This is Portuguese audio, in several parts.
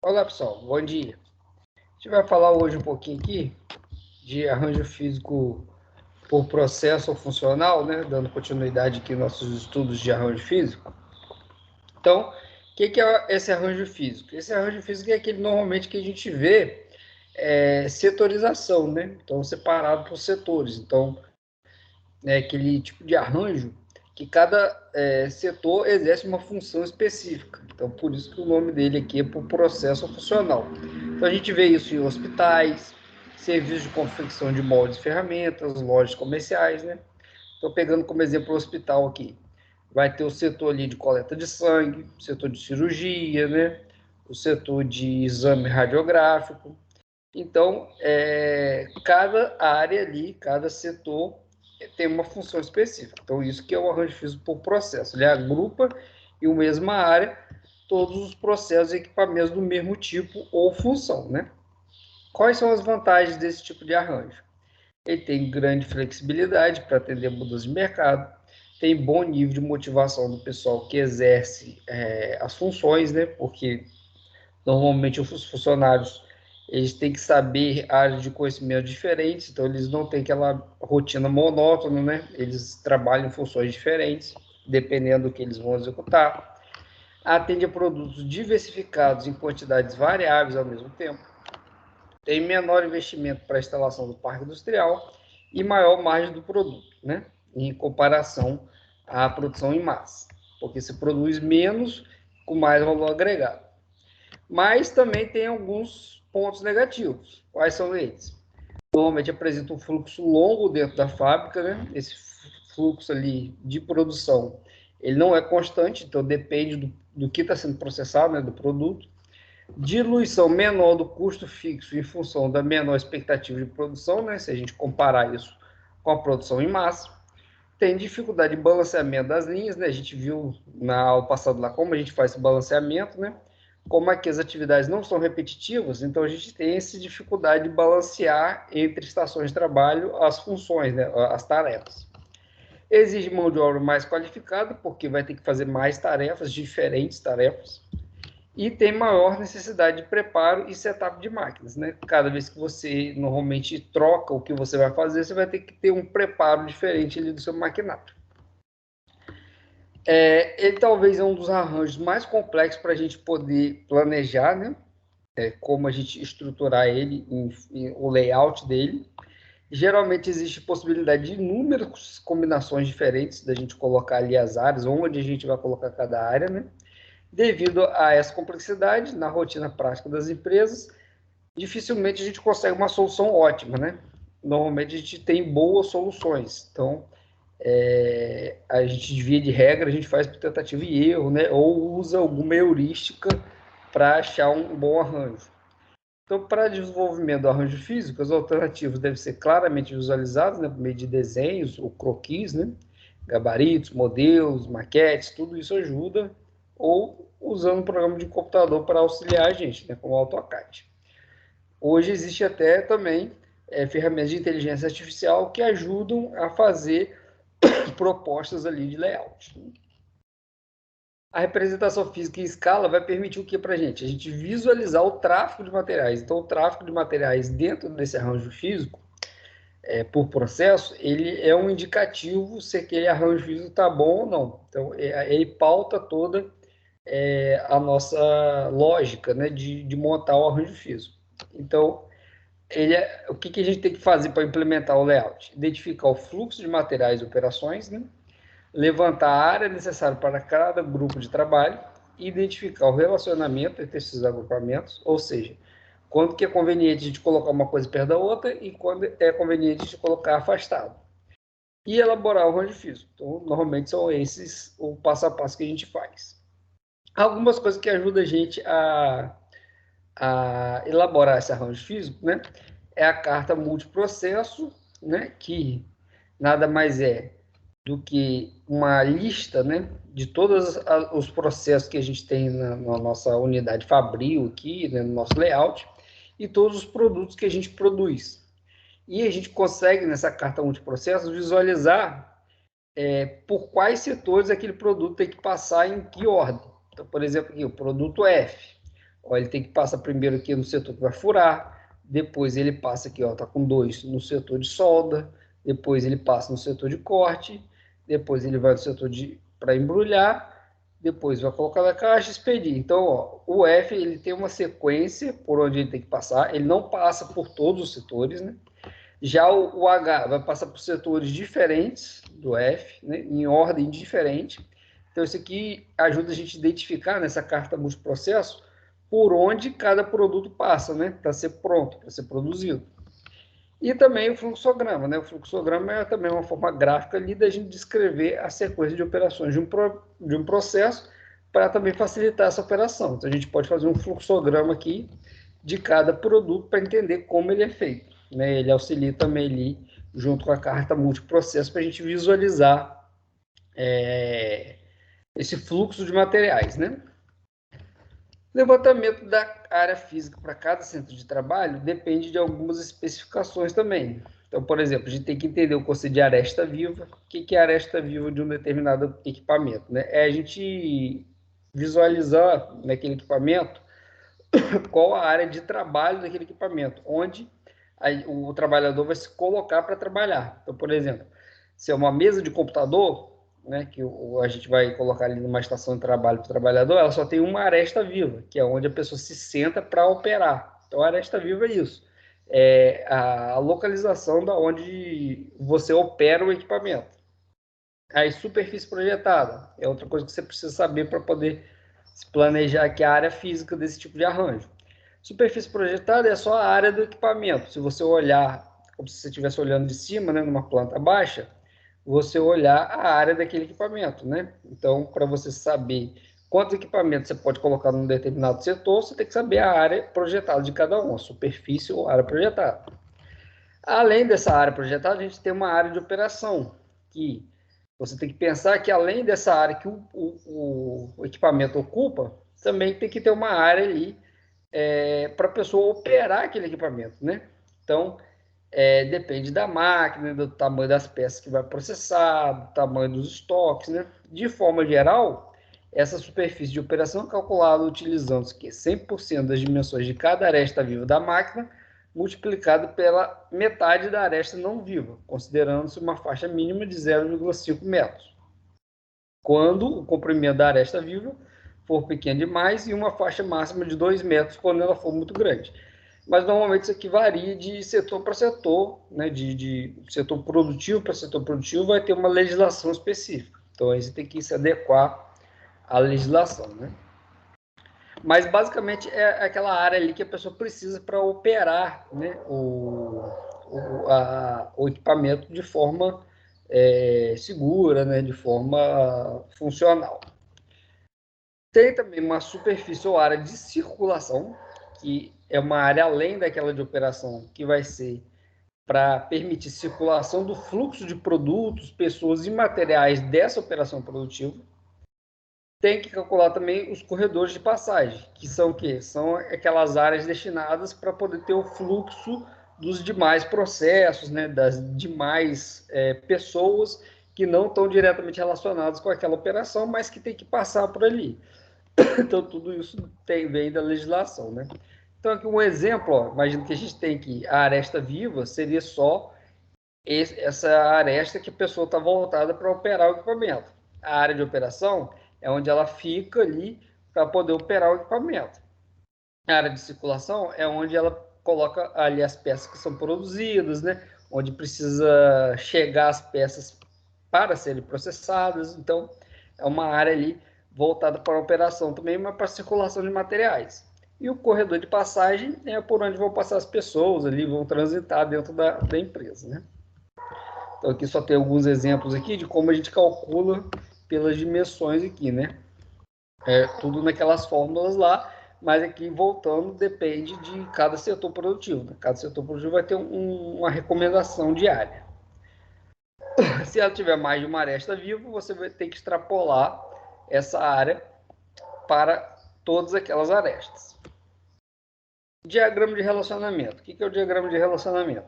Olá pessoal, bom dia. A gente vai falar hoje um pouquinho aqui de arranjo físico por processo ou funcional, né? Dando continuidade aqui nos nossos estudos de arranjo físico. Então, o que é esse arranjo físico? Esse arranjo físico é aquele normalmente que a gente vê setorização, né? Então, separado por setores. Então, é aquele tipo de arranjo que cada setor exerce uma função específica. Então, por isso que o nome dele aqui é por processo funcional. Então, a gente vê isso em hospitais, serviços de confecção de moldes e ferramentas, lojas comerciais, né? Estou pegando como exemplo o hospital aqui. Vai ter o setor ali de coleta de sangue, o setor de cirurgia, né? O setor de exame radiográfico. Então, cada área ali, cada setor tem uma função específica. Então, isso que é o arranjo físico por processo. Ele agrupa em uma mesma área todos os processos e equipamentos do mesmo tipo ou função, né? Quais são as vantagens desse tipo de arranjo? Ele tem grande flexibilidade para atender mudanças de mercado, tem bom nível de motivação do pessoal que exerce as funções, né? Porque normalmente os funcionários eles têm que saber áreas de conhecimento diferentes, então eles não têm aquela rotina monótona, né? Eles trabalham em funções diferentes, dependendo do que eles vão executar. Atende a produtos diversificados em quantidades variáveis ao mesmo tempo. Tem menor investimento para a instalação do parque industrial e maior margem do produto, né? Em comparação à produção em massa, porque se produz menos com mais valor agregado. Mas também tem alguns pontos negativos. Quais são eles? Normalmente apresenta um fluxo longo dentro da fábrica, né? Esse fluxo ali de produção, ele não é constante, então depende do que está sendo processado, né, do produto. Diluição menor do custo fixo em função da menor expectativa de produção, né? Se a gente comparar isso com a produção em massa. Tem dificuldade de balanceamento das linhas, né? A gente viu na aula passada lá como a gente faz esse balanceamento, né? Como aqui as atividades não são repetitivas, então a gente tem essa dificuldade de balancear entre estações de trabalho as funções, né? As tarefas. Exige mão de obra mais qualificada, porque vai ter que fazer mais tarefas, diferentes tarefas. E tem maior necessidade de preparo e setup de máquinas, né? Cada vez que você normalmente troca o que você vai fazer, você vai ter que ter um preparo diferente ali do seu maquinário. Ele talvez é um dos arranjos mais complexos para a gente poder planejar, né? Como a gente estruturar ele, o layout dele. Geralmente existe possibilidade de inúmeras combinações diferentes da gente colocar ali as áreas, onde a gente vai colocar cada área, né? Devido a essa complexidade na rotina prática das empresas, dificilmente a gente consegue uma solução ótima, né? Normalmente a gente tem boas soluções. Então, a gente, via de regra, a gente faz por tentativa e erro, né? Ou usa alguma heurística para achar um bom arranjo. Então, para desenvolvimento do arranjo físico, as alternativas devem ser claramente visualizadas, né, por meio de desenhos ou croquis, né, gabaritos, modelos, maquetes, tudo isso ajuda, ou usando um programa de computador para auxiliar a gente, né, como o AutoCAD. Hoje existe até também ferramentas de inteligência artificial que ajudam a fazer propostas ali de layout. A representação física em escala vai permitir o que para a gente? A gente visualizar o tráfego de materiais. Então, o tráfego de materiais dentro desse arranjo físico, por processo, ele é um indicativo se aquele arranjo físico está bom ou não. Então, ele pauta toda a nossa lógica, né, de montar o arranjo físico. Então, o que a gente tem que fazer para implementar o layout? Identificar o fluxo de materiais e operações, né? Levantar a área necessária para cada grupo de trabalho, identificar o relacionamento entre esses agrupamentos, ou seja, quando que é conveniente a gente colocar uma coisa perto da outra e quando é conveniente a gente colocar afastado. E elaborar o arranjo físico. Então, normalmente são esses o passo a passo que a gente faz. Algumas coisas que ajudam a gente a elaborar esse arranjo físico, né? É a carta multiprocesso, né? Que nada mais é do que uma lista, né, de todos os processos que a gente tem na nossa unidade fabril aqui, né, no nosso layout, e todos os produtos que a gente produz. E a gente consegue, nessa carta multiprocesso, visualizar por quais setores aquele produto tem que passar em que ordem. Então, por exemplo, aqui, o produto F. Ó, ele tem que passar primeiro aqui no setor que vai furar, depois ele passa aqui, ó, tá com 2 no setor de solda, depois ele passa no setor de corte, depois ele vai no setor para embrulhar, depois vai colocar na caixa e expedir. Então, ó, o F ele tem uma sequência por onde ele tem que passar, ele não passa por todos os setores, né? Já o H vai passar por setores diferentes do F, né? Em ordem diferente. Então, isso aqui ajuda a gente a identificar nessa carta multiprocesso por onde cada produto passa, né? Para ser pronto, para ser produzido. E também o fluxograma, né? O fluxograma é também uma forma gráfica ali da gente descrever a sequência de operações de um processo para também facilitar essa operação. Então, a gente pode fazer um fluxograma aqui de cada produto para entender como ele é feito, né? Ele auxilia também ali, junto com a carta multiprocesso, para a gente visualizar esse fluxo de materiais, né? Levantamento da área física para cada centro de trabalho depende de algumas especificações também. Então, por exemplo, a gente tem que entender o conceito de aresta viva. O que é a aresta viva de um determinado equipamento, né? É a gente visualizar naquele equipamento qual a área de trabalho daquele equipamento, onde o trabalhador vai se colocar para trabalhar. Então, por exemplo, se é uma mesa de computador, né, que a gente vai colocar ali numa estação de trabalho para o trabalhador, ela só tem uma aresta viva, que é onde a pessoa se senta para operar. Então, a aresta viva é isso. É a localização da onde você opera o equipamento. Aí, superfície projetada é outra coisa que você precisa saber para poder se planejar aqui a área física desse tipo de arranjo. Superfície projetada é só a área do equipamento. Se você olhar, como se você estivesse olhando de cima, né, numa planta baixa, você olhar a área daquele equipamento, né? Então, para você saber quantos equipamentos você pode colocar num determinado setor, você tem que saber a área projetada de cada um, a superfície ou área projetada. Além dessa área projetada, a gente tem uma área de operação, que você tem que pensar que além dessa área que o equipamento ocupa, também tem que ter uma área ali para a pessoa operar aquele equipamento, né? Então, depende da máquina, do tamanho das peças que vai processar, do tamanho dos estoques, né? De forma geral, essa superfície de operação é calculada utilizando 100% das dimensões de cada aresta viva da máquina, multiplicado pela metade da aresta não viva, considerando-se uma faixa mínima de 0,5 metros. Quando o comprimento da aresta viva for pequeno demais e uma faixa máxima de 2 metros quando ela for muito grande. Mas normalmente isso aqui varia de setor para setor, né? de setor produtivo para setor produtivo vai ter uma legislação específica. Então aí você tem que se adequar à legislação, né? Mas basicamente é aquela área ali que a pessoa precisa para operar, né, o equipamento de forma segura, né, de forma funcional. Tem também uma superfície ou área de circulação, que é uma área além daquela de operação, que vai ser para permitir circulação do fluxo de produtos, pessoas e materiais dessa operação produtiva. Tem que calcular também os corredores de passagem, que são o quê? São aquelas áreas destinadas para poder ter o fluxo dos demais processos, né, das demais pessoas que não estão diretamente relacionadas com aquela operação, mas que tem que passar por ali. Então, tudo isso vem da legislação, né? Então, aqui um exemplo, ó, imagina que a gente tem aqui a aresta viva, seria só essa aresta que a pessoa está voltada para operar o equipamento. A área de operação é onde ela fica ali para poder operar o equipamento. A área de circulação é onde ela coloca ali as peças que são produzidas, né? Onde precisa chegar as peças para serem processadas. Então, é uma área ali voltada para a operação também, mas para a circulação de materiais. E o corredor de passagem é por onde vão passar as pessoas ali, vão transitar dentro da empresa, né? Então, aqui só tem alguns exemplos aqui de como a gente calcula pelas dimensões aqui, né? Tudo naquelas fórmulas lá, mas aqui, voltando, depende de cada setor produtivo, né? Cada setor produtivo vai ter uma recomendação diária. Se ela tiver mais de uma aresta viva, você vai ter que extrapolar essa área para todas aquelas arestas. Diagrama de relacionamento. O que é o diagrama de relacionamento?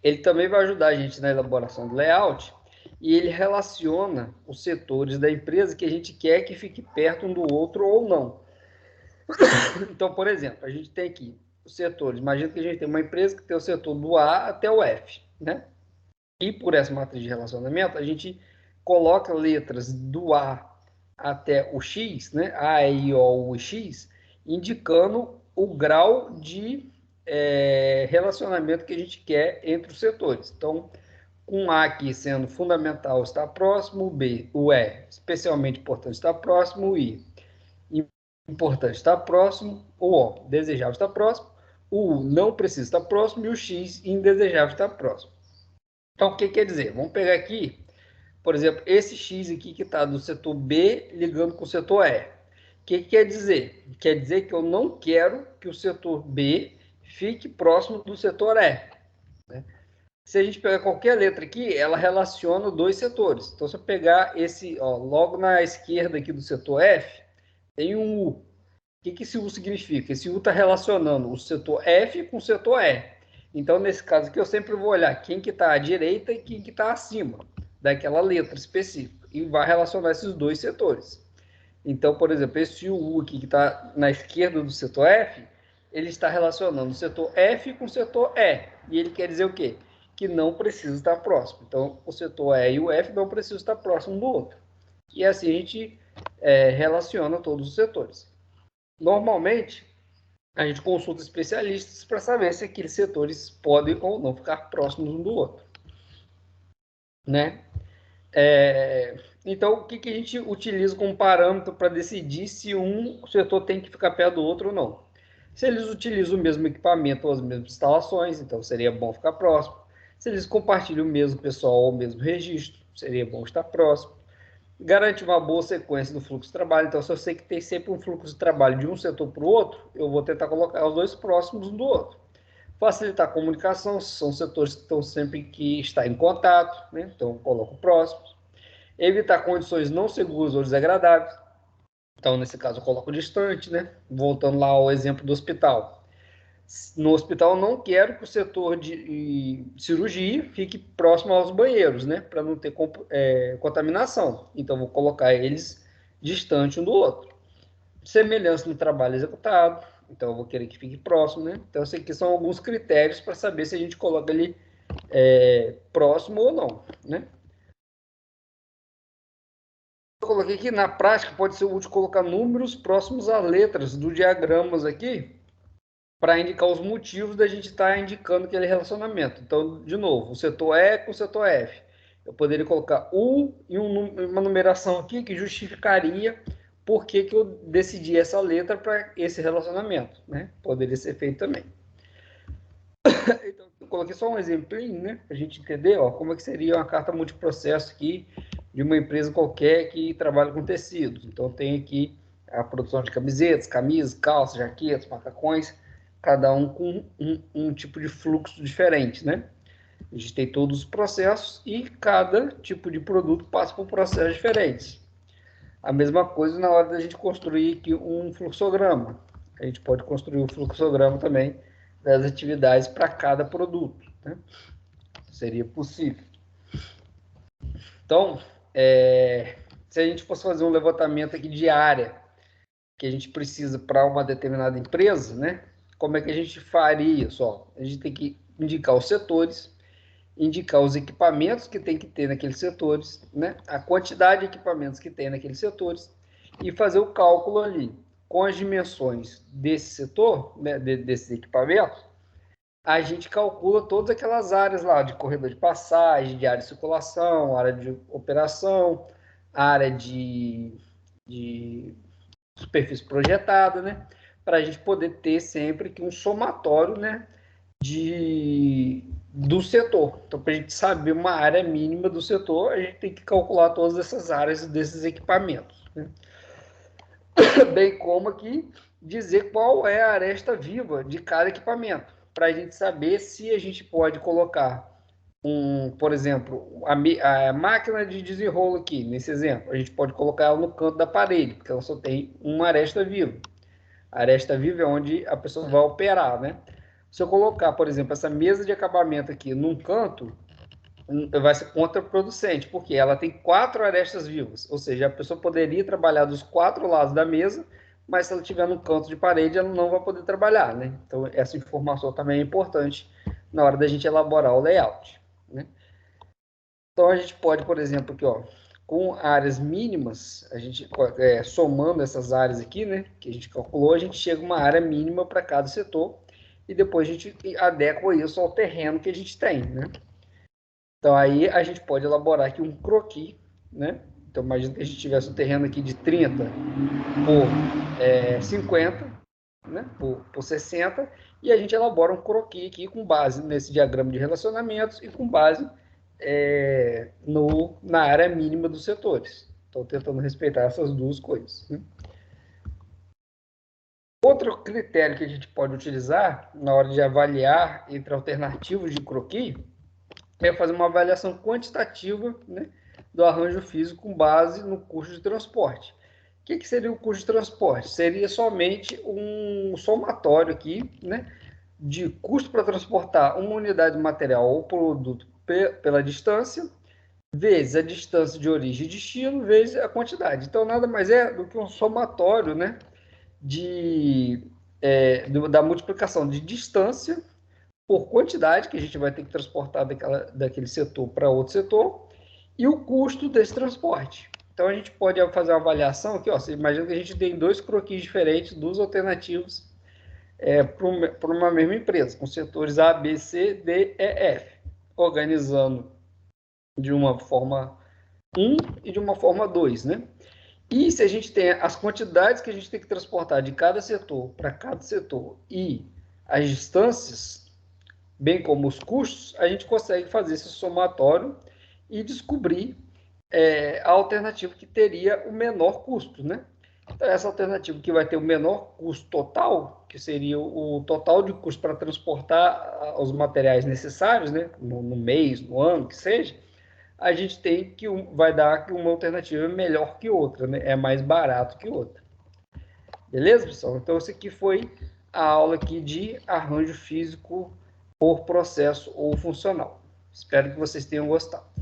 Ele também vai ajudar a gente na elaboração do layout e ele relaciona os setores da empresa que a gente quer que fique perto um do outro ou não. Então, por exemplo, a gente tem aqui os setores. Imagina que a gente tem uma empresa que tem o setor do A até o F, né? E por essa matriz de relacionamento, a gente coloca letras do A até o X, né? A, E, I, O, U, X, indicando o grau de relacionamento que a gente quer entre os setores. Então, com A aqui sendo fundamental está próximo, o E especialmente importante está próximo, o I importante está próximo, o O desejável está próximo, o U não precisa estar próximo e o X indesejável está próximo. Então, o que quer dizer? Vamos pegar aqui, por exemplo, esse X aqui que está do setor B ligando com o setor E. O que quer dizer? Quer dizer que eu não quero que o setor B fique próximo do setor E. Né? Se a gente pegar qualquer letra aqui, ela relaciona dois setores. Então, se eu pegar esse, ó, logo na esquerda aqui do setor F, tem um U. O que esse U significa? Esse U está relacionando o setor F com o setor E. Então, nesse caso aqui, eu sempre vou olhar quem que está à direita e quem que está acima daquela letra específica. E vai relacionar esses dois setores. Então, por exemplo, esse U aqui que está na esquerda do setor F, ele está relacionando o setor F com o setor E. E ele quer dizer o quê? Que não precisa estar próximo. Então, o setor E e o F não precisam estar próximos um do outro. E assim a gente relaciona todos os setores. Normalmente, a gente consulta especialistas para saber se aqueles setores podem ou não ficar próximos um do outro. Né? Então, o que a gente utiliza como parâmetro para decidir se um setor tem que ficar perto do outro ou não? Se eles utilizam o mesmo equipamento ou as mesmas instalações, então seria bom ficar próximo. Se eles compartilham o mesmo pessoal ou o mesmo registro, seria bom estar próximo. Garante uma boa sequência do fluxo de trabalho. Então, se eu sei que tem sempre um fluxo de trabalho de um setor para o outro, eu vou tentar colocar os dois próximos um do outro. Facilitar a comunicação, são setores que estão sempre que estar em contato, né? Então eu coloco próximos. Evitar condições não seguras ou desagradáveis. Então, nesse caso, eu coloco distante, né? Voltando lá ao exemplo do hospital. No hospital, eu não quero que o setor de cirurgia fique próximo aos banheiros, né? Para não ter contaminação. Então, vou colocar eles distante um do outro. Semelhança no trabalho executado. Então, eu vou querer que fique próximo, né? Então, esses aqui são alguns critérios para saber se a gente coloca ele próximo ou não, né? Eu coloquei aqui, na prática, pode ser útil colocar números próximos a letras do diagramas aqui, para indicar os motivos da gente estar indicando aquele relacionamento. Então, de novo, o setor E com o setor F. Eu poderia colocar U e uma numeração aqui que justificaria por que eu decidi essa letra para esse relacionamento. Né? Poderia ser feito também. Então, eu coloquei só um exemplinho, né? Para a gente entender como é que seria uma carta multiprocesso aqui de uma empresa qualquer que trabalha com tecidos. Então, tem aqui a produção de camisetas, camisas, calças, jaquetas, macacões, cada um com um tipo de fluxo diferente, né? A gente tem todos os processos e cada tipo de produto passa por processos diferentes. A mesma coisa na hora da gente construir aqui um fluxograma. A gente pode construir um fluxograma também das atividades para cada produto, né? Seria possível. Então, se a gente fosse fazer um levantamento aqui de área que a gente precisa para uma determinada empresa, né? Como é que a gente faria? A gente tem que indicar os setores, indicar os equipamentos que tem que ter naqueles setores, né? A quantidade de equipamentos que tem naqueles setores e fazer o cálculo ali com as dimensões desse setor, né, desses equipamentos. A gente calcula todas aquelas áreas lá de corredor de passagem, de área de circulação, área de operação, área de superfície projetada, né? Para a gente poder ter sempre que um somatório, né, do setor. Então, para a gente saber uma área mínima do setor, a gente tem que calcular todas essas áreas desses equipamentos. Né? Bem como aqui dizer qual é a aresta viva de cada equipamento, para a gente saber se a gente pode colocar por exemplo, a máquina de desenrolo aqui, nesse exemplo, a gente pode colocar ela no canto da parede, porque ela só tem uma aresta viva. A aresta viva é onde a pessoa vai operar, né? Se eu colocar, por exemplo, essa mesa de acabamento aqui num canto, vai ser contraproducente, porque ela tem 4 arestas vivas, ou seja, a pessoa poderia trabalhar dos 4 lados da mesa, mas se ela estiver no canto de parede, ela não vai poder trabalhar, né? Então, essa informação também é importante na hora da gente elaborar o layout, né? Então, a gente pode, por exemplo, aqui, ó, com áreas mínimas, a gente somando essas áreas aqui, né, que a gente calculou, a gente chega a uma área mínima para cada setor e depois a gente adequa isso ao terreno que a gente tem, né? Então, aí a gente pode elaborar aqui um croquis, né? Então, imagina que a gente tivesse um terreno aqui de 30 por 50, né? Por 60, e a gente elabora um croquis aqui com base nesse diagrama de relacionamentos e com base na área mínima dos setores. Estou tentando respeitar essas duas coisas, né? Outro critério que a gente pode utilizar na hora de avaliar entre alternativas de croquis é fazer uma avaliação quantitativa, né, do arranjo físico com base no custo de transporte. O que seria o custo de transporte? Seria somente um somatório aqui, né, de custo para transportar uma unidade de material ou produto pela distância, vezes a distância de origem e destino, vezes a quantidade. Então, nada mais é do que um somatório, né, da multiplicação de distância por quantidade que a gente vai ter que transportar daquele setor para outro setor e o custo desse transporte. Então, a gente pode fazer uma avaliação aqui, ó, você imagina que a gente tem dois croquis diferentes, duas alternativas para uma mesma empresa, com setores A, B, C, D, E, F, organizando de uma forma 1 e de uma forma 2, né? E se a gente tem as quantidades que a gente tem que transportar de cada setor para cada setor e as distâncias, bem como os custos, a gente consegue fazer esse somatório e descobrir a alternativa que teria o menor custo, né? Então, essa alternativa que vai ter o menor custo total, que seria o total de custo para transportar os materiais necessários, né? No mês, no ano, que seja, a gente tem que vai dar que uma alternativa é melhor que outra, né? É mais barato que outra. Beleza, pessoal? Então, isso aqui foi a aula aqui de arranjo físico por processo ou funcional. Espero que vocês tenham gostado.